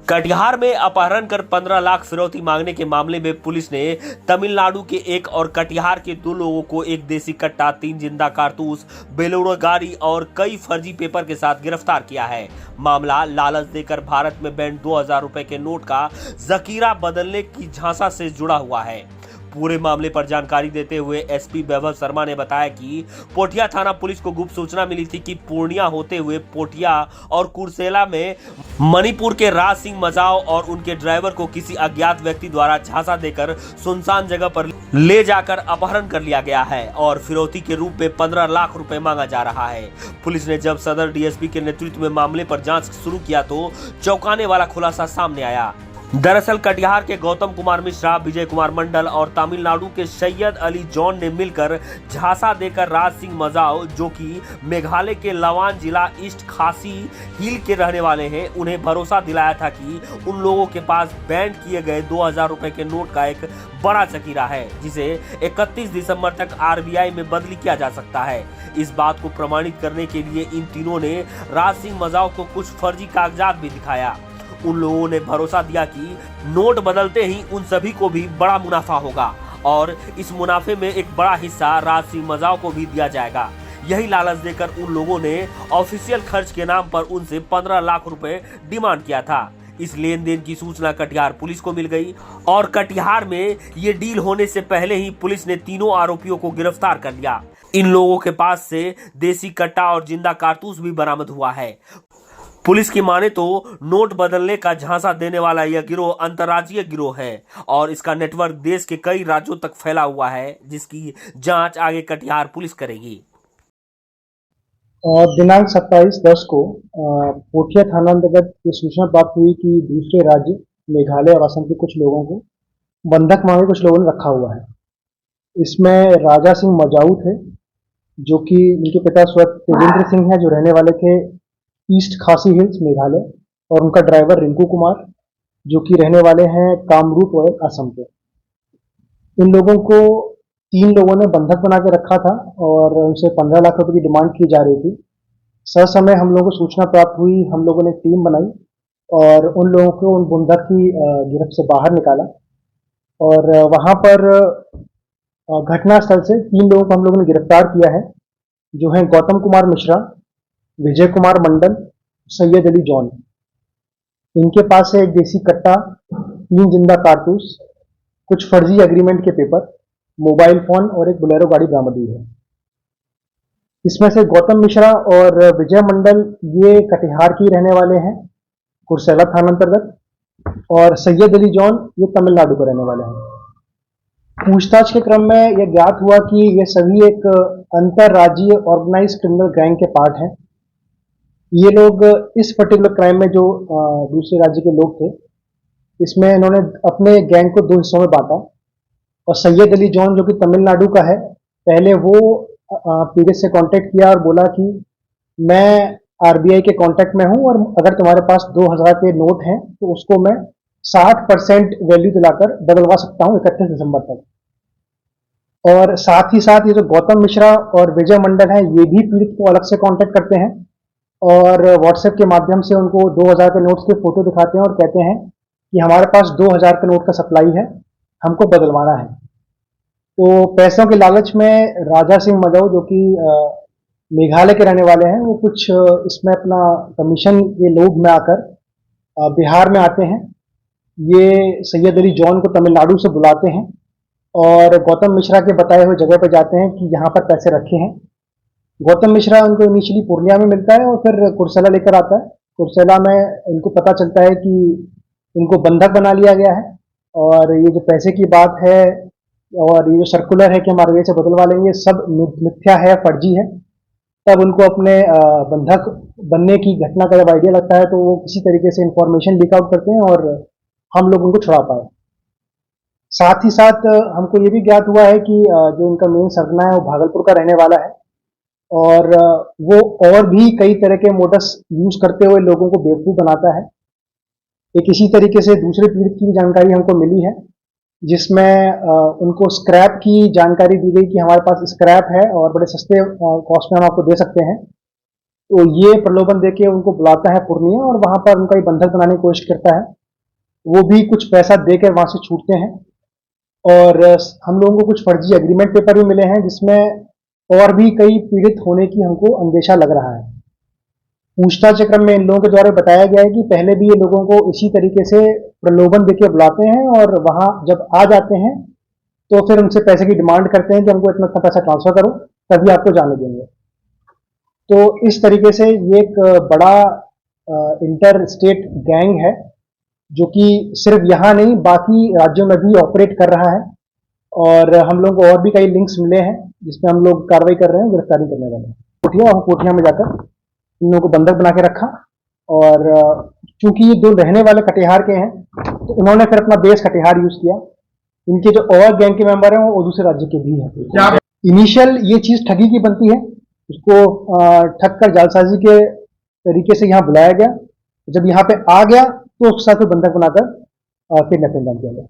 कटिहार में अपहरण कर 15 लाख फिरौती मांगने के मामले में पुलिस ने तमिलनाडु के एक और कटिहार के 2 लोगों को एक देसी कट्टा, 3 जिंदा कारतूस, बेलोरो गाड़ी और कई फर्जी पेपर के साथ गिरफ्तार किया है। मामला लालच देकर भारत में बैंड 2000 रुपए के नोट का जखीरा बदलने की झांसा से जुड़ा हुआ है। पूरे मामले पर जानकारी देते हुए एसपी वैभव शर्मा ने बताया कि पोठिया थाना पुलिस को गुप्त सूचना मिली थी कि पूर्णिया होते हुए पोठिया और कुर्सेला में मणिपुर के राज सिंह मजाओ और उनके ड्राइवर को किसी अज्ञात व्यक्ति द्वारा झांसा देकर सुनसान जगह पर ले जाकर अपहरण कर लिया गया है और फिरौती के रूप में 15 लाख रुपए मांगा जा रहा है। पुलिस ने जब सदर डीएसपी के नेतृत्व में मामले पर जांच शुरू किया तो चौंकाने वाला खुलासा सामने आया। दरअसल कटिहार के गौतम कुमार मिश्रा, विजय कुमार मंडल और तमिलनाडु के सैयद अली जॉन ने मिलकर झांसा देकर राज सिंह मजाओ, जो कि मेघालय के लवान जिला ईस्ट खासी हिल के रहने वाले हैं, उन्हें भरोसा दिलाया था कि उन लोगों के पास बैंड किए गए 2000 रुपए के नोट का एक बड़ा जखीरा है, जिसे 31 दिसंबर तक आरबीआई में बदली किया जा सकता है। इस बात को प्रमाणित करने के लिए इन तीनों ने राज सिंह मजाओ को कुछ फर्जी कागजात भी दिखाया। उन लोगों ने भरोसा दिया कि नोट बदलते ही उन सभी को भी बड़ा मुनाफा होगा और इस मुनाफे में एक बड़ा हिस्सा राज सिंह मजाओ को भी दिया जाएगा। यही लालच देकर उन लोगों ने ऑफिशियल खर्च के नाम पर उनसे 15 लाख रुपए डिमांड किया था। इस लेन देन की सूचना कटिहार पुलिस को मिल गई और कटिहार में ये डील होने से पहले ही पुलिस ने तीनों आरोपियों को गिरफ्तार कर लिया। इन लोगों के पास से देसी कट्टा और जिंदा कारतूस भी बरामद हुआ है। पुलिस की माने तो नोट बदलने का झांसा देने वाला यह गिरोह अंतर्राज्यीय गिरोह है और इसका नेटवर्क देश के कई राज्यों तक फैला हुआ है, जिसकी जांच आगे कटिहार पुलिस करेगी। दिनांक 27/10 को पोठिया थाना अंतर्गत ये सूचना प्राप्त हुई कि दूसरे राज्य मेघालय और असम के कुछ लोगों को बंधक मांगे कुछ लोगों ने रखा हुआ है। इसमें राजा सिंह मजाऊ थे, जो कि उनके पिता स्वर्गीय तेजेंद्र सिंह हैं, जो रहने वाले थे ईस्ट खासी हिल्स मेघालय, और उनका ड्राइवर रिंकू कुमार, जो कि रहने वाले हैं कामरूप और असम के। इन लोगों को 3 लोगों ने बंधक बना के रखा था और उनसे 15 लाख रुपए की डिमांड की जा रही थी। समय हम लोगों को सूचना प्राप्त हुई, हम लोगों ने टीम बनाई और उन लोगों को उन बंधक की गिरफ्त से बाहर निकाला और वहां पर घटनास्थल से 3 लोगों को हम लोगों ने गिरफ्तार किया है, जो हैं गौतम कुमार मिश्रा, विजय कुमार मंडल, सैयद अली जॉन। इनके पास से एक देसी कट्टा, 3 जिंदा कारतूस, कुछ फर्जी एग्रीमेंट के पेपर, मोबाइल फोन और एक बोलेरो गाड़ी बरामद हुई है। इसमें से गौतम मिश्रा और विजय मंडल ये कटिहार की रहने वाले हैं, कुर्सेला थाना अंतर्गत, और सैयद अली जॉन ये तमिलनाडु के रहने वाले हैं। पूछताछ के क्रम में यह ज्ञात हुआ कि ये सभी एक अंतरराज्यीय ऑर्गेनाइज क्रिमिनल गैंग के पार्ट हैं। ये लोग इस पर्टिकुलर क्राइम में जो दूसरे राज्य के लोग थे, इसमें इन्होंने अपने गैंग को 2 हिस्सों में बांटा और सैयद अली जॉन, जो कि तमिलनाडु का है, पहले वो पीड़ित से कांटेक्ट किया और बोला कि मैं आरबीआई के कांटेक्ट में हूं और अगर तुम्हारे पास 2000 के नोट हैं तो उसको मैं 60% वैल्यू दिलाकर बदलवा सकता हूं 31 दिसंबर तक। और साथ ही साथ ये जो गौतम मिश्रा और विजय मंडल हैं, ये भी पीड़ित को अलग से कांटेक्ट करते हैं और व्हाट्सएप के माध्यम से उनको 2000 के नोट्स के फोटो दिखाते हैं और कहते हैं कि हमारे पास 2000 के नोट का सप्लाई है, हमको बदलवाना है। तो पैसों के लालच में राजा सिंह मजाऊ, जो कि मेघालय के रहने वाले हैं, वो कुछ इसमें अपना कमीशन के लोभ में आकर बिहार में आते हैं। ये सैयद अली जॉन को तमिलनाडु से बुलाते हैं और गौतम मिश्रा के बताए हुए जगह पर जाते हैं कि यहाँ पर पैसे रखे हैं। गौतम मिश्रा उनको इनिशियली पूर्णिया में मिलता है और फिर कुर्सेला लेकर आता है। कुर्सेला में इनको पता चलता है कि इनको बंधक बना लिया गया है और ये जो पैसे की बात है और ये जो सर्कुलर है कि हम आरबीआई से बदलवा लेंगे, सब मिथ्या है, फर्जी है। तब उनको अपने बंधक बनने की घटना का जब आइडिया लगता है तो वो किसी तरीके से इंफॉर्मेशन लीक आउट करते हैं और हम लोग उनको छुड़ा पाए। साथ ही साथ हमको ये भी ज्ञात हुआ है कि जो इनका मेन सरगना है वो भागलपुर का रहने वाला है और वो और भी कई तरह के मोडस यूज करते हुए लोगों को बेवकूफ बनाता है। एक इसी तरीके से दूसरे पीड़ित की भी जानकारी हमको मिली है, जिसमें उनको स्क्रैप की जानकारी दी गई कि हमारे पास स्क्रैप है और बड़े सस्ते कॉस्ट में हम आपको दे सकते हैं। तो ये प्रलोभन देके उनको बुलाता है पूर्णिया और वहां पर उनका ये बंधक बनाने की कोशिश करता है। वो भी कुछ पैसा देकर वहां से छूटते हैं और हम लोगों को कुछ फर्जी एग्रीमेंट पेपर भी मिले हैं जिसमें और भी कई पीड़ित होने की हमको अंदेशा लग रहा है। पूछताछ क्रम में इन लोगों के द्वारा बताया गया है कि पहले भी ये लोगों को इसी तरीके से प्रलोभन देके बुलाते हैं और वहां जब आ जाते हैं तो फिर उनसे पैसे की डिमांड करते हैं कि हमको इतना इतना पैसा ट्रांसफर करो तभी आपको जाने देंगे। तो इस तरीके से ये एक बड़ा इंटर स्टेट गैंग है जो कि सिर्फ यहाँ नहीं बाकी राज्यों में भी ऑपरेट कर रहा है और हम लोगों को और भी कई लिंक्स मिले हैं जिसमें हम लोग कार्रवाई कर रहे हैं, गिरफ्तारी करने वाले हैं। कोठिया और कोठिया में जाकर इन लोगों को बंधक बना के रखा और चूंकि ये दो रहने वाले कटिहार के हैं तो इन्होंने फिर अपना बेस कटिहार यूज किया। इनके जो और गैंग के मेंबर हैं वो दूसरे राज्य के भी हैं। इनिशियल ये चीज ठगी की बनती है, उसको ठग कर जालसाजी के तरीके से यहाँ बुलाया गया, जब यहाँ पे आ गया तो उसके साथ बंधक बनाकर किडनैपिंग किया गया।